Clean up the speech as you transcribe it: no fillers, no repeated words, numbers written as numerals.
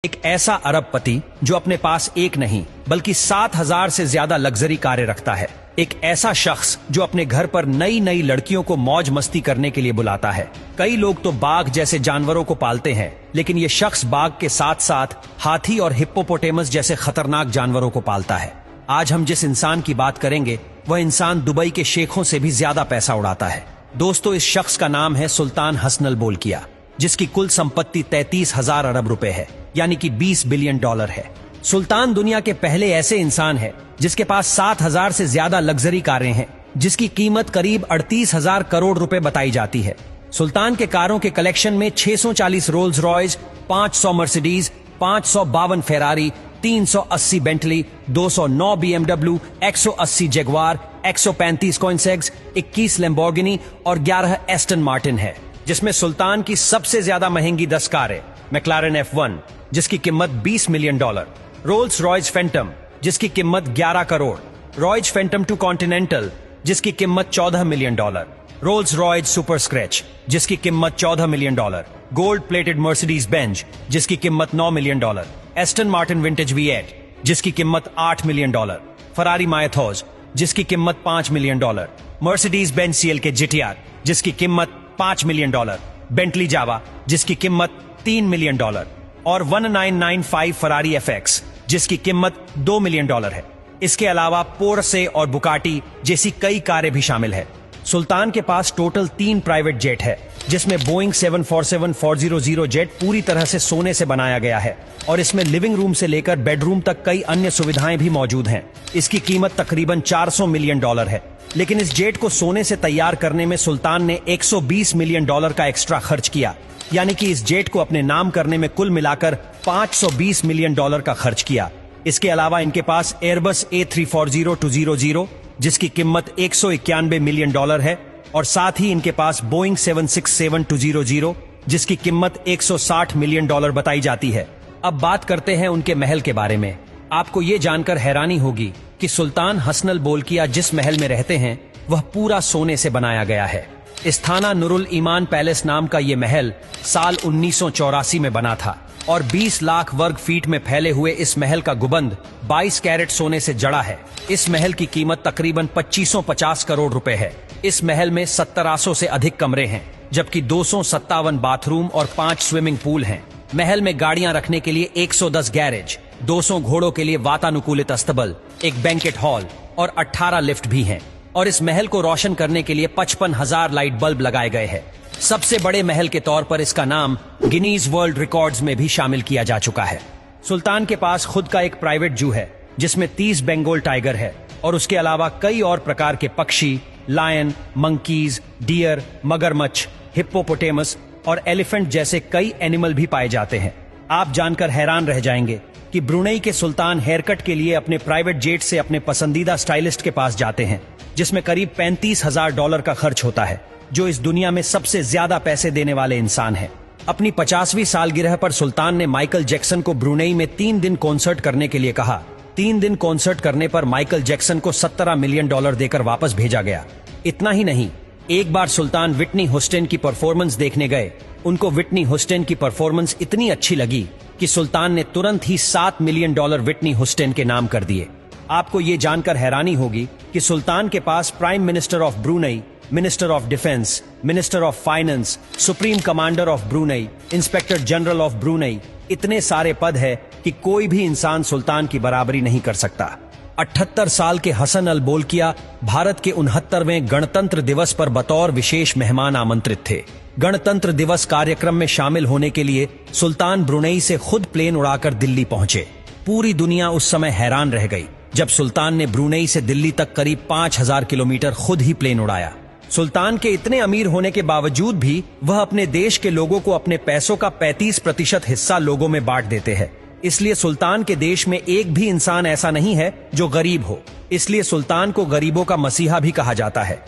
एक ऐसा अरबपति जो अपने पास एक नहीं बल्कि 7,000 से ज्यादा लग्जरी कारें रखता है। एक ऐसा शख्स जो अपने घर पर नई नई लड़कियों को मौज मस्ती करने के लिए बुलाता है। कई लोग तो बाघ जैसे जानवरों को पालते हैं, लेकिन ये शख्स बाघ के साथ साथ हाथी और हिप्पोपोटेमस जैसे खतरनाक जानवरों को पालता है। आज हम जिस इंसान की बात करेंगे वह इंसान दुबई के शेखों से भी ज्यादा पैसा उड़ाता है। दोस्तों, इस शख्स का नाम है सुल्तान हसन अल बोलकिया, जिसकी कुल संपत्ति 33,000 अरब रुपए है, यानी कि 20 बिलियन डॉलर है। सुल्तान दुनिया के पहले ऐसे इंसान है जिसके पास 7,000 से ज्यादा लग्जरी कारें हैं, जिसकी कीमत करीब 38,000 करोड़ रुपए बताई जाती है। सुल्तान के कारों के कलेक्शन में 640 Rolls Royce, 500 Mercedes, 552 Ferrari, 380 Bentley, 209 BMW, 180 Jaguar, 135 कोइनसेग्स, 21 Lamborghini और 11 एस्टन मार्टिन है, जिसमें सुल्तान की सबसे ज्यादा महंगी 10 कारें मैक्लारेन F1 जिसकी कीमत 20 million dollar, Rolls Royce Phantom जिसकी कीमत 11 करोड़, रॉयस फैंटम 2 कॉन्टिनेंटल जिसकी कीमत 14 million dollar, Rolls Royce super scratch जिसकी कीमत 14 million dollar, gold plated Mercedes Benz जिसकी कीमत 9 million dollar, Aston Martin vintage V8 जिसकी कीमत 8 मिलियन डॉलर, फरारी मायथोज जिसकी कीमत 5 million dollar, Mercedes Benz CLK GTR जिसकी कीमत 5 मिलियन डॉलर, बेंटली जावा जिसकी कीमत 3 मिलियन डॉलर और 1995 फरारी FX जिसकी कीमत 2 मिलियन डॉलर है। इसके अलावा पोर्शे और बुकाटी जैसी कई कारें भी शामिल है। सुल्तान के पास टोटल 3 प्राइवेट जेट है, जिसमें बोइंग 747-400 जेट पूरी तरह से सोने से बनाया गया है और इसमें लिविंग रूम से लेकर बेडरूम तक कई अन्य सुविधाएं भी मौजूद हैं। इसकी कीमत तकरीबन 400 मिलियन डॉलर है, लेकिन इस जेट को सोने से तैयार करने में सुल्तान ने 120 मिलियन डॉलर का एक्स्ट्रा खर्च किया, यानी कि इस जेट को अपने नाम करने में कुल मिलाकर 520 मिलियन डॉलर का खर्च किया। इसके अलावा इनके पास एयरबस A340-200 जिसकी कीमत 191 मिलियन डॉलर है और साथ ही इनके पास बोइंग 767-200 जिसकी कीमत 160 मिलियन डॉलर बताई जाती है। अब बात करते हैं उनके महल के बारे में। आपको ये जानकर हैरानी होगी कि सुल्तान हसन अल बोलकिया जिस महल में रहते हैं वह पूरा सोने से बनाया गया है। इस्थाना नुरुल ईमान पैलेस नाम का ये महल साल 1984 में बना था और 20 लाख वर्ग फीट में फैले हुए इस महल का गुबंद 22 कैरेट सोने से जड़ा है। इस महल की कीमत तकरीबन 2550 करोड़ रुपए है। इस महल में 1700 से अधिक कमरे हैं, जबकि 257 बाथरूम और 5 स्विमिंग पूल हैं। महल में गाड़ियां रखने के लिए 110 गैरेज, 200 घोड़ों के लिए वातानुकूलित अस्तबल, एक बैंकेट हॉल और 18 लिफ्ट भी हैं। और इस महल को रोशन करने के लिए 55,000 लाइट बल्ब लगाए गए हैं। सबसे बड़े महल के तौर पर इसका नाम गिनीज वर्ल्ड रिकॉर्ड्स में भी शामिल किया जा चुका है। सुल्तान के पास खुद का एक प्राइवेट जू है, जिसमें 30 बंगाल टाइगर है और उसके अलावा कई और प्रकार के पक्षी, लायन, मंकीज, डियर, मगरमच्छ, हिप्पोपोटेमस और एलिफेंट जैसे कई एनिमल भी पाए जाते हैं। आप जानकर हैरान रह जाएंगे कि ब्रुनेई के सुल्तान हेयरकट के लिए अपने प्राइवेट जेट से अपने पसंदीदा स्टाइलिस्ट के पास जाते हैं, जिसमें करीब 35,000 डॉलर का खर्च होता है, जो इस दुनिया में सबसे ज्यादा पैसे देने वाले इंसान है। अपनी 50वीं सालगिरह पर सुल्तान ने माइकल जैक्सन को ब्रुनेई में 3 दिन कॉन्सर्ट करने के लिए कहा। 3 दिन कॉन्सर्ट करने पर माइकल जैक्सन को 17 मिलियन डॉलर देकर वापस भेजा गया। इतना ही नहीं, एक बार सुल्तान विटनी ह्यूस्टन की परफॉर्मेंस देखने गए। उनको विटनी ह्यूस्टन की परफॉर्मेंस इतनी अच्छी लगी कि सुल्तान ने तुरंत ही 7 मिलियन डॉलर विटनी ह्यूस्टन के नाम कर दिए। आपको ये जानकर हैरानी होगी कि सुल्तान के पास prime minister of Brunei, minister of defence, minister of finance, supreme commander of Brunei, inspector general of Brunei, इतने सारे पद है कि कोई भी इंसान सुल्तान की बराबरी नहीं कर सकता। 78 साल के हसन अल बोलकिया भारत के 69वें गणतंत्र दिवस पर बतौर विशेष मेहमान आमंत्रित थे। गणतंत्र दिवस कार्यक्रम में शामिल होने के लिए सुल्तान ब्रुनेई से खुद प्लेन उड़ाकर दिल्ली पहुंचे। पूरी दुनिया उस समय हैरान रह गई जब सुल्तान ने ब्रुनेई से दिल्ली तक करीब 5000 किलोमीटर खुद ही प्लेन उड़ाया। सुल्तान के इतने अमीर होने के बावजूद भी वह अपने देश के लोगों को अपने पैसों का 35% हिस्सा लोगों में बांट देते हैं। इसलिए सुल्तान के देश में एक भी इंसान ऐसा नहीं है जो गरीब हो। इसलिए सुल्तान को गरीबों का मसीहा भी कहा जाता है।